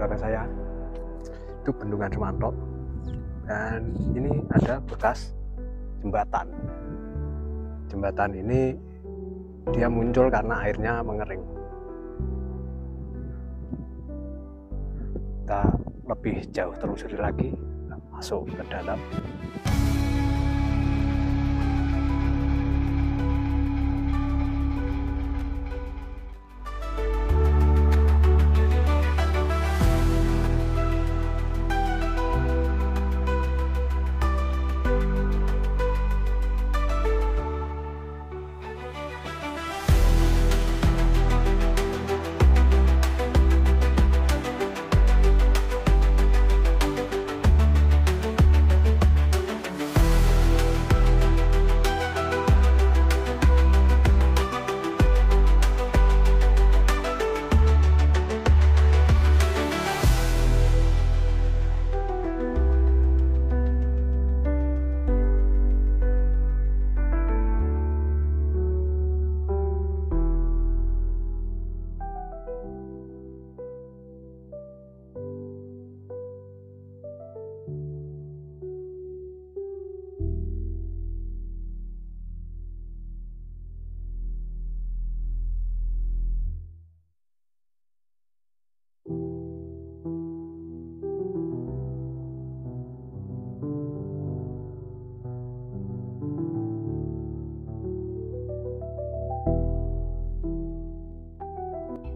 belakang saya itu Bendungan Semantok, dan ini ada bekas jembatan. Jembatan ini dia muncul karena airnya mengering. Kita lebih jauh telusuri lagi, masuk ke dalam.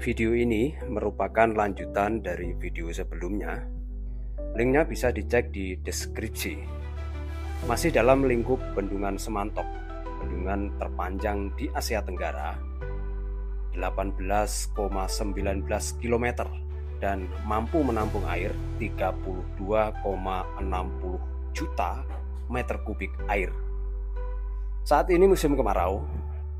Video ini merupakan lanjutan dari video sebelumnya. Linknya bisa dicek di deskripsi. Masih dalam lingkup Bendungan Semantok, bendungan terpanjang di Asia Tenggara, 18,19 km, dan mampu menampung air 32,60 juta meter kubik air. Saat ini musim kemarau,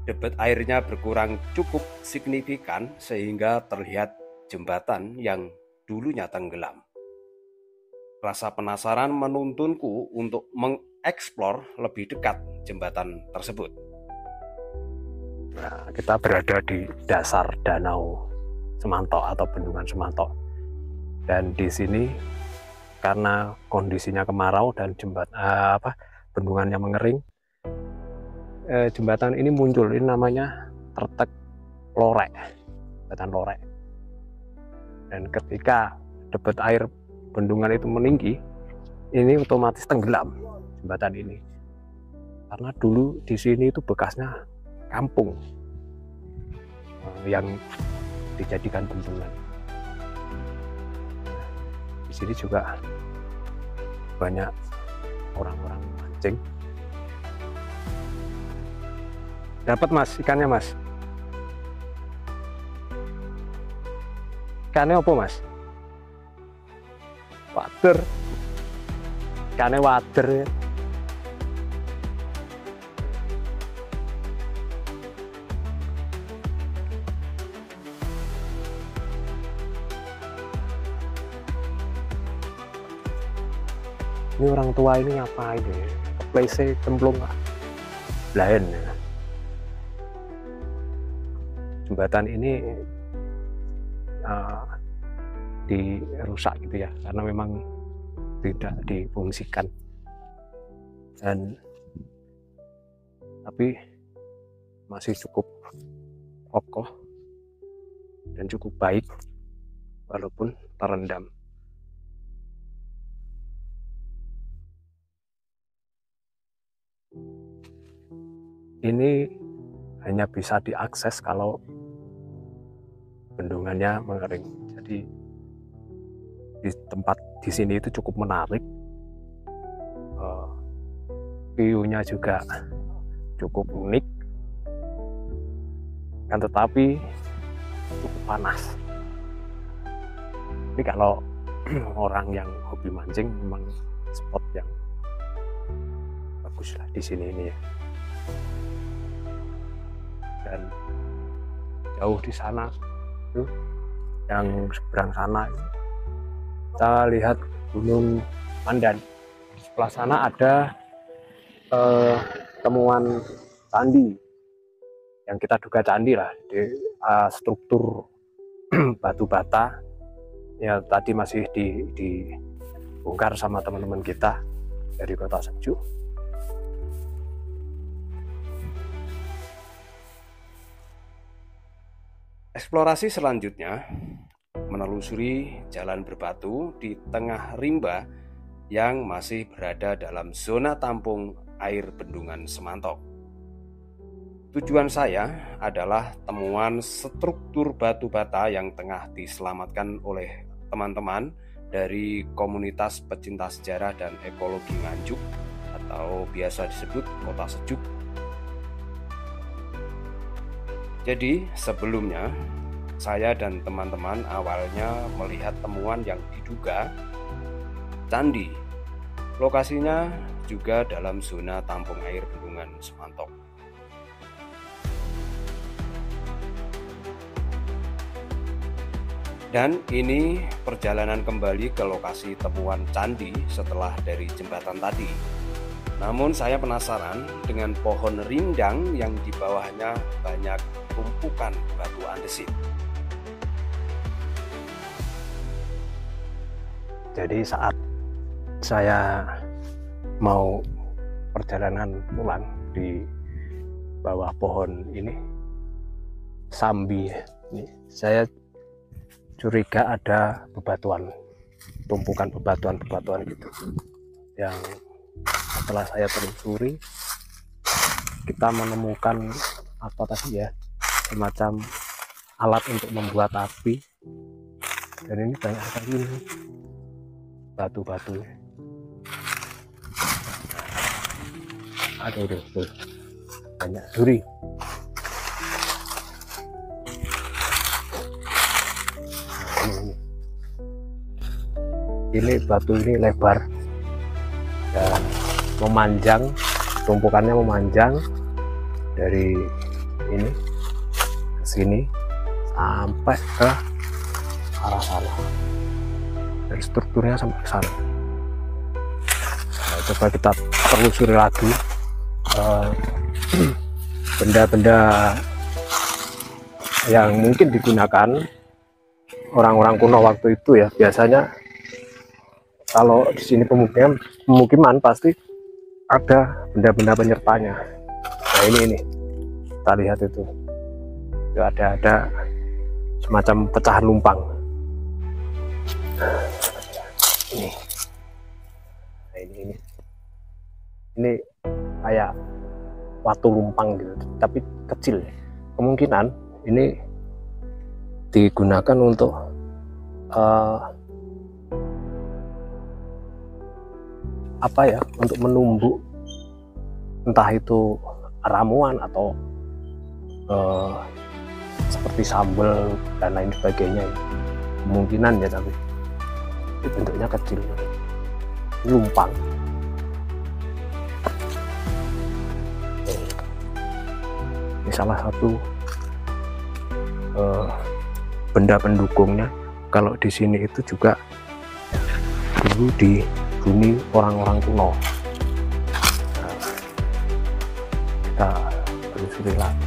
debit airnya berkurang cukup signifikan sehingga terlihat jembatan yang dulunya tenggelam. Rasa penasaran menuntunku untuk mengeksplor lebih dekat jembatan tersebut. Nah, kita berada di dasar Danau Semantok atau Bendungan Semantok. Dan di sini karena kondisinya kemarau dan bendungannya mengering, jembatan ini muncul. Ini namanya Tretek Lorek, jembatan Lorek. Dan ketika debit air bendungan itu meninggi, ini otomatis tenggelam jembatan ini. Karena dulu di sini itu bekasnya kampung yang dijadikan bendungan. Di sini juga banyak orang-orang mancing. Dapat mas, ikannya mas. Ikannya apa mas? Wader. Ikannya wader ya. Ini orang tua ini ngapain ya? Keplese cemplung lain ya. Jembatan ini dirusak gitu ya, karena memang tidak difungsikan. Tapi masih cukup kokoh dan cukup baik walaupun terendam. Ini hanya bisa diakses kalau bendungannya mengering. Jadi di tempat di sini itu cukup menarik, view-nya juga cukup unik, kan tetapi cukup panas. Ini kalau orang yang hobi mancing memang spot yang bagus lah di sini ini ya. Dan jauh di sana tuh, yang seberang sana kita lihat Gunung Pandan. Sebelah sana ada temuan candi yang kita duga candi lah, di struktur batu bata ya tadi masih dibongkar sama teman-teman kita dari Kota Sejuk. Eksplorasi selanjutnya menelusuri jalan berbatu di tengah rimba yang masih berada dalam zona tampung air bendungan Semantok. Tujuan saya adalah temuan struktur batu bata yang tengah diselamatkan oleh teman-teman dari komunitas pecinta sejarah dan ekologi Nganjuk atau biasa disebut Kota Sejuk. Jadi sebelumnya saya dan teman-teman awalnya melihat temuan yang diduga candi. Lokasinya juga dalam zona tampung air bendungan Semantok. Dan ini perjalanan kembali ke lokasi temuan candi setelah dari jembatan tadi. Namun saya penasaran dengan pohon rindang yang di bawahnya banyak tumpukan batu andesit. Jadi saat saya mau perjalanan pulang di bawah pohon ini, sambi ini, saya curiga ada bebatuan, tumpukan bebatuan gitu, yang setelah saya telusuri kita menemukan apa tadi ya, semacam alat untuk membuat api. Dan ini banyak sekali batu-batu. Aduh, banyak duri. Ini batu ini lebar dan memanjang, tumpukannya memanjang dari ini ke sini sampai ke arah sana, dan strukturnya sampai ke sana. Nah, coba kita telusuri lagi benda-benda yang mungkin digunakan orang-orang kuno waktu itu ya. Biasanya kalau di sini pemukiman pasti ada benda-benda penyertanya. Nah ini kita lihat itu ada semacam pecahan lumpang. Nah, ini kayak watu lumpang gitu, tapi kecil. Kemungkinan ini digunakan untuk apa ya, untuk menumbuk entah itu ramuan atau seperti sambal dan lain sebagainya. Kemungkinan ya, tapi ini bentuknya kecil, lumpang. Ini salah satu benda pendukungnya. Kalau di sini itu juga dulu dihuni orang-orang kuno. Nah, kita telusuri lagi.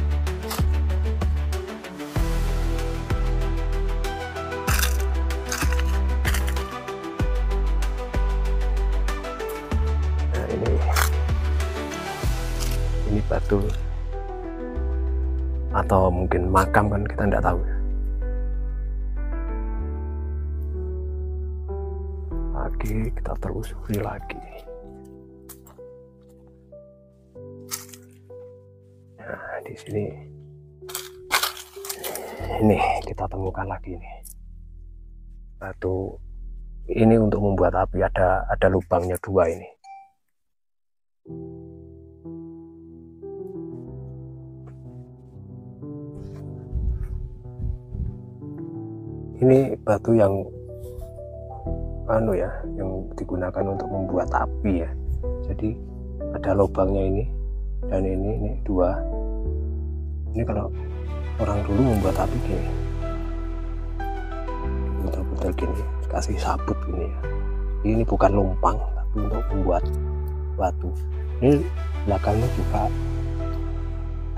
Nah, ini batu atau mungkin makam, kan kita tidak tahu. Lagi kita telusuri lagi. Nah, di sini ini kita temukan lagi nih batu ini untuk membuat api. Ada lubangnya 2 ini. Ini batu yang yang digunakan untuk membuat api ya. Jadi ada lubangnya ini, dan ini 2. Ini kalau orang dulu membuat api gini, betul-betul gini, kasih sabut gini ya. Ini bukan lumpang, tapi untuk membuat batu. Ini belakangnya juga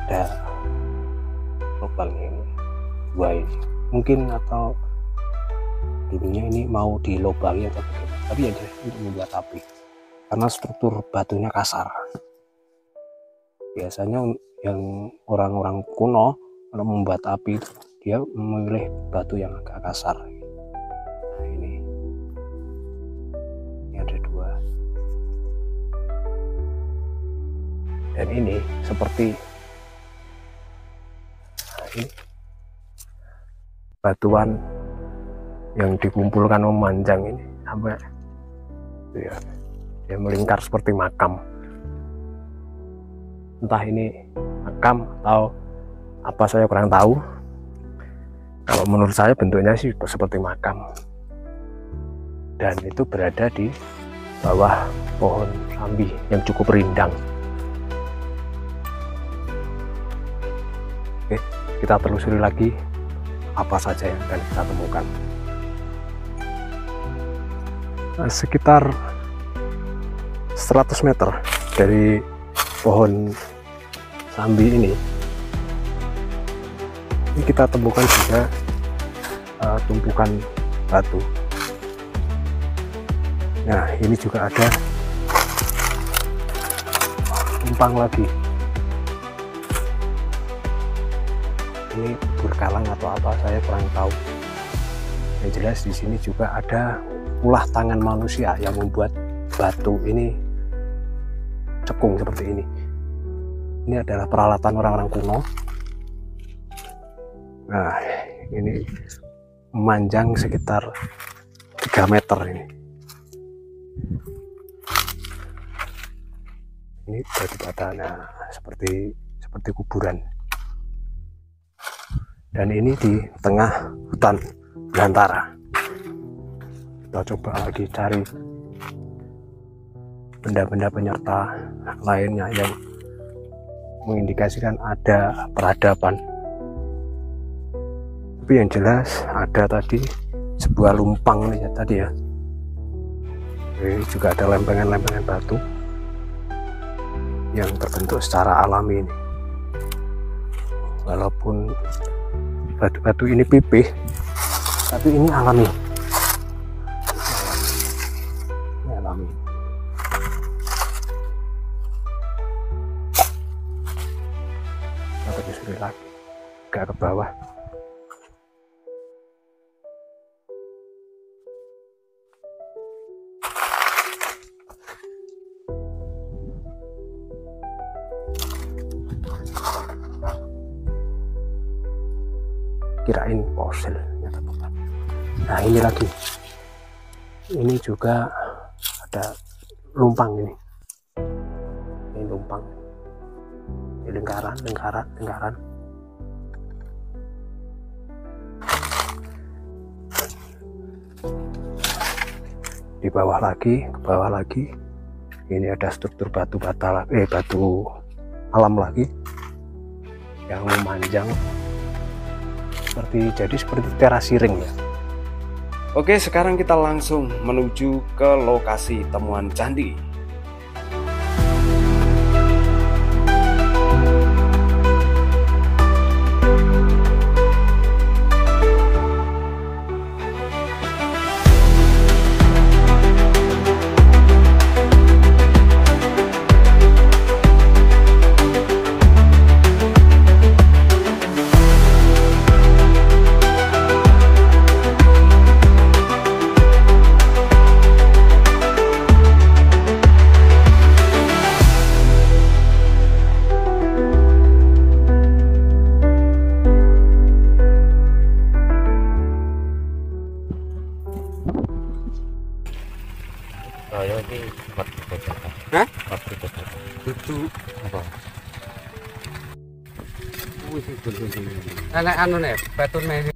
ada lubangnya ini, 2 ini. Mungkin atau dulunya ini mau dilobangi atau bagaimana, tapi ya untuk membuat api karena struktur batunya kasar. Biasanya yang orang-orang kuno kalau membuat api dia memilih batu yang agak kasar. Nah, ini ada dua, dan ini seperti ini batuan yang dikumpulkan memanjang ini sampai ya, dia melingkar seperti makam. Entah ini makam atau apa saya kurang tahu. Kalau menurut saya bentuknya sih seperti makam, dan itu berada di bawah pohon sambi yang cukup rindang. Oke, kita telusuri lagi apa saja yang akan kita temukan. Sekitar 100 meter dari pohon sambi ini kita temukan juga tumpukan batu. Nah, ini juga ada tumpang lagi. Ini berkalang atau apa saya kurang tahu. Yang jelas di sini juga ada ulah tangan manusia yang membuat batu ini cekung seperti ini. Ini adalah peralatan orang-orang kuno. Nah, ini memanjang sekitar 3 meter ini. Ini batu bata, nah, seperti kuburan. Dan ini di tengah hutan belantara. Kita coba lagi cari benda-benda penyerta lainnya yang mengindikasikan ada peradaban. Tapi yang jelas ada tadi sebuah lumpang nih ya, tadi ya. Ini juga ada lempengan-lempengan batu yang terbentuk secara alami ini. Walaupun batu-batu ini pipih, tapi ini alami. Ini alami. Kita telusuri lagi agak ke bawah. Kirain fosil, ternyata bukan. Nah, ini lagi, ini juga ada lumpang ini lumpang, ini lingkaran. Di bawah lagi, ke bawah lagi, ini ada struktur batu bata, batu alam lagi yang memanjang seperti terasi ring ya. Oke, sekarang kita langsung menuju ke lokasi temuan candi. Saya ini waktu kota. Hah? Waktu kota. Itu Apa? wis dul-dul. Anak anu nih, batu nih.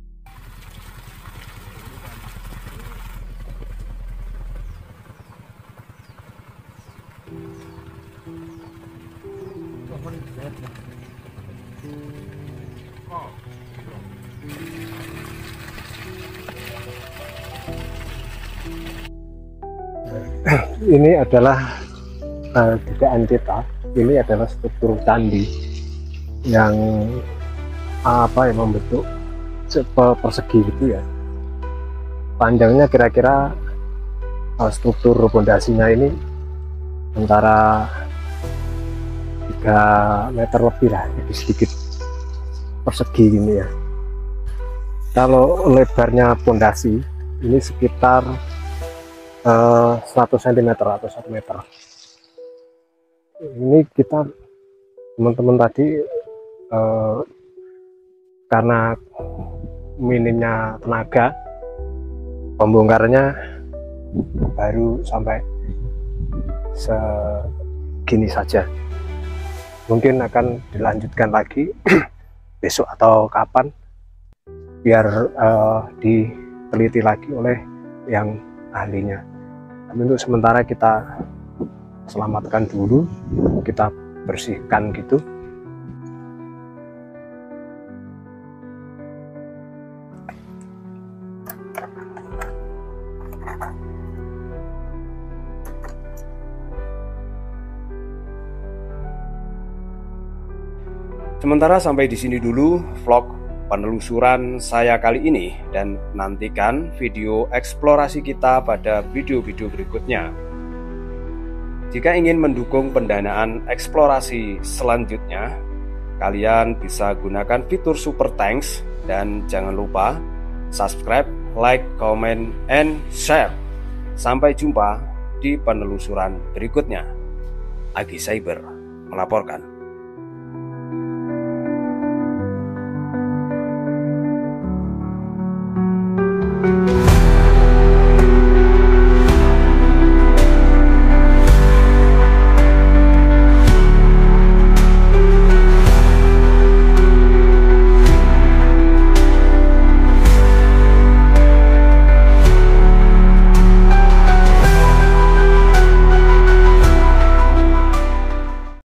Ini adalah dugaan kita, ini adalah struktur candi yang apa yang membentuk persegi gitu ya. panjangnya kira-kira struktur pondasinya ini antara 3 meter lebih lah, lebih sedikit persegi gini ya. Kalau lebarnya pondasi ini sekitar 100 cm atau 1 meter. Ini kita teman-teman tadi karena minimnya tenaga, pembongkarannya baru sampai segini saja. Mungkin akan dilanjutkan lagi besok atau kapan, biar diteliti lagi oleh yang ahlinya. Tapi untuk sementara kita selamatkan dulu, kita bersihkan gitu. Sementara sampai di sini dulu vlog penelusuran saya kali ini, dan nantikan video eksplorasi kita pada video-video berikutnya. Jika ingin mendukung pendanaan eksplorasi selanjutnya, kalian bisa gunakan fitur Super Thanks, dan jangan lupa subscribe, like, comment, and share. Sampai jumpa di penelusuran berikutnya. Agi Cyber melaporkan.